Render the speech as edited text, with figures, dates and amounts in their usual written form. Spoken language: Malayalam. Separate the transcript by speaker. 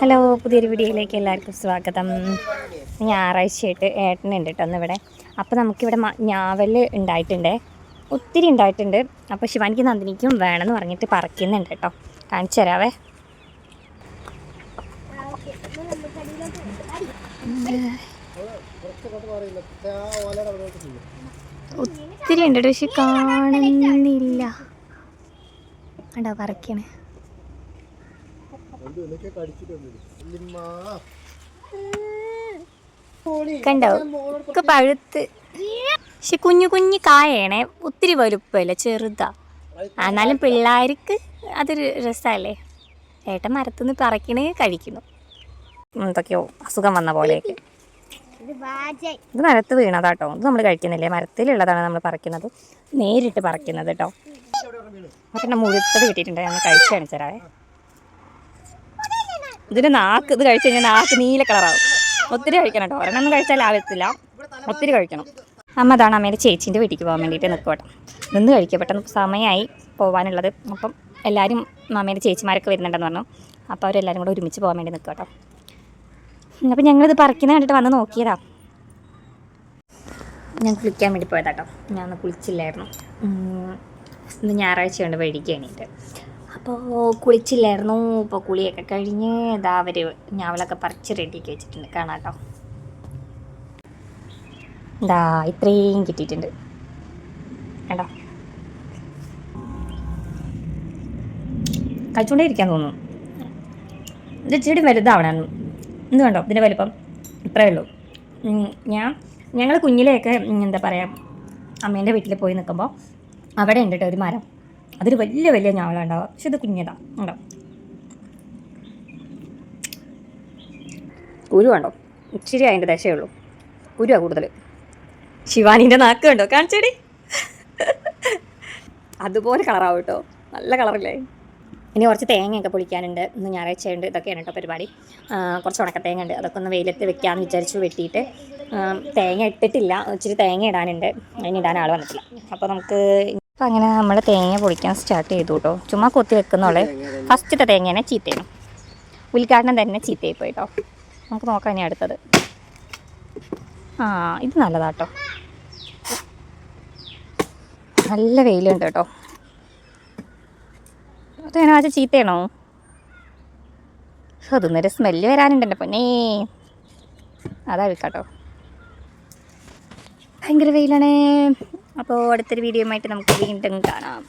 Speaker 1: ഹലോ, പുതിയൊരു വീഡിയോയിലേക്ക് എല്ലാവർക്കും സ്വാഗതം. ഞായറാഴ്ചയായിട്ട് ഏട്ടനുണ്ട് കേട്ടോ ഒന്നിവിടെ. അപ്പോൾ നമുക്കിവിടെ ഞാവൽ ഉണ്ടായിട്ടുണ്ട്, ഒത്തിരി ഉണ്ടായിട്ടുണ്ട്. അപ്പോൾ ശിവാനിക്ക് നന്ദിനിക്കും വേണമെന്ന് പറഞ്ഞിട്ട് പറിക്കുന്നുണ്ട് കേട്ടോ. കാണിച്ചു തരാവേ. ഒത്തിരി ഉണ്ട് പക്ഷെ കാണുന്നില്ല. കണ്ടോ പറിക്കണേ. കണ്ടോ ഒക്കെ പഴുത്ത്. പക്ഷെ കുഞ്ഞു കുഞ്ഞു കായണേ, ഒത്തിരി വലുപ്പമില്ല, ചെറുതാ. എന്നാലും പിള്ളേർക്ക് അതൊരു രസമല്ലേ. ഏട്ടൻ മരത്തുനിന്ന് പറിക്കണേ കഴിക്കുന്നു. എന്തൊക്കെയോ അസുഖം വന്ന പോലെയൊക്കെ. ഇത് നിലത്ത് വീണതാട്ടോ. ഇത് നമ്മൾ കഴിക്കുന്നില്ലേ, മരത്തിലുള്ളതാണ് നമ്മൾ പറിക്കുന്നത്, നേരിട്ട് പറിക്കുന്നത് കേട്ടോ. അപ്പം മുഴുത്തത് കിട്ടിയിട്ടുണ്ട്, ഞാൻ കഴിച്ച് കാണിച്ചു തരാവേ. ഇതിന് നാക്ക്, ഇത് കഴിച്ച് കഴിഞ്ഞാൽ നാക്ക് നീല കളറാവും. ഒത്തിരി കഴിക്കണം കേട്ടോ, ഒരെണ്ണം കഴിച്ചാൽ ആവത്തില്ല, ഒത്തിരി കഴിക്കണം. അമ്മ അതാണ് അമ്മേൻ്റെ ചേച്ചീൻ്റെ വീട്ടിലേക്ക് പോകാൻ വേണ്ടിയിട്ട് നിൽക്കട്ടെ. നിന്ന് കഴിക്കുക, പെട്ടെന്ന് സമയമായി പോകാനുള്ളത്. അപ്പം എല്ലാവരും അമ്മേൻ്റെ ചേച്ചിമാരൊക്കെ വരുന്നുണ്ടെന്ന് പറഞ്ഞു. അപ്പോൾ അവരെല്ലാവരും കൂടെ ഒരുമിച്ച് പോകാൻ വേണ്ടി നിൽക്കുക കേട്ടോ. അപ്പം ഞങ്ങളിത് പറിക്കുന്ന കണ്ടിട്ട് വന്ന് നോക്കിയതാ. ഞാൻ കുളിക്കാൻ വേണ്ടി പോയതാട്ടോ. ഞാൻ ഒന്ന് കുളിച്ചില്ലായിരുന്നു. ഇന്ന് ഞായറാഴ്ചയുണ്ട്, വഴിക്ക് വേണ്ടിയിട്ട്. അപ്പോൾ കുളിച്ചില്ലായിരുന്നു. ഇപ്പോൾ കുളിയൊക്കെ കഴിഞ്ഞ് ഇതാ അവർ ഞാവലൊക്കെ പറിച്ച് റെഡിയാക്കി വെച്ചിട്ടുണ്ട്. കാണാം കേട്ടോ. ഇതാ ഇത്രയും കിട്ടിയിട്ടുണ്ട് കേട്ടോ. കഴിച്ചുകൊണ്ടേ ഇരിക്കാൻ തോന്നുന്നു. ഇത് ഇച്ചിരി വലുതാവണം. ഇത് കണ്ടോ, ഇതിൻ്റെ വലിപ്പം ഇത്രയേ ഉള്ളൂ. ഞങ്ങൾ കുഞ്ഞിലെയൊക്കെ എന്താ പറയുക, അമ്മേൻ്റെ വീട്ടിൽ പോയി നിൽക്കുമ്പോൾ അവിടെ ഉണ്ട് കേട്ടോ ഒരു മരം. അതൊരു വലിയ വലിയ ഞാവലുണ്ടാവുക. പക്ഷെ ഇത് കുഞ്ഞതാ ഉണ്ടോ. കുരു കണ്ടോ, ഇച്ചിരി അതിൻ്റെ ദശയേ ഉള്ളൂ. കുരുവാ കൂടുതൽ. ശിവാനീൻ്റെ നാക്ക് കണ്ടോ, കാണിച്ചേടി. അതുപോലെ കളറാവും കേട്ടോ, നല്ല കളറില്ലേ. ഇനി കുറച്ച് തേങ്ങയൊക്കെ പൊളിക്കാനുണ്ട്. ഇന്ന് ഞായറാഴ്ചയുണ്ട്. ഇതൊക്കെയാണ് കേട്ടോ പരിപാടി. കുറച്ച് ഉണക്കത്തേങ്ങ ഉണ്ട്, അതൊക്കെ ഒന്ന് വെയിലത്ത് വെക്കാമെന്ന് വിചാരിച്ചു. വെട്ടിയിട്ട് തേങ്ങ ഇട്ടിട്ടില്ല, ഇച്ചിരി തേങ്ങ ഇടാനുണ്ട്. അതിന് ഇടാൻ ആൾ വന്നിട്ടില്ല. അപ്പോൾ നമുക്ക് അപ്പോൾ അങ്ങനെ നമ്മൾ തേങ്ങ പൊളിക്കാൻ സ്റ്റാർട്ട് ചെയ്തു കേട്ടോ. ചുമ്മാ കൊത്തി വെക്കുന്നോളെ. ഫസ്റ്റത്തെ തേങ്ങേനെ ചീത്തയാണ്, ഉദ്ഘാടനം തന്നെ ചീത്തയായി പോയി കേട്ടോ. നമുക്ക് നോക്കാം ഇനി അടുത്തത്. ഇത് നല്ലതാട്ടോ, നല്ല വെയിലുണ്ട് കേട്ടോ. അതെങ്ങനെ വെച്ചാൽ ചീത്തയാണോ? അതൊന്നൊരു സ്മെല്ല് വരാനുണ്ടല്ലോ പൊന്നേ. അതാ കേട്ടോ, ഭയങ്കര വെയിലാണ്. അപ്പോൾ അടുത്തൊരു വീഡിയോ ആയിട്ട് നമുക്ക് വീണ്ടും കാണാം.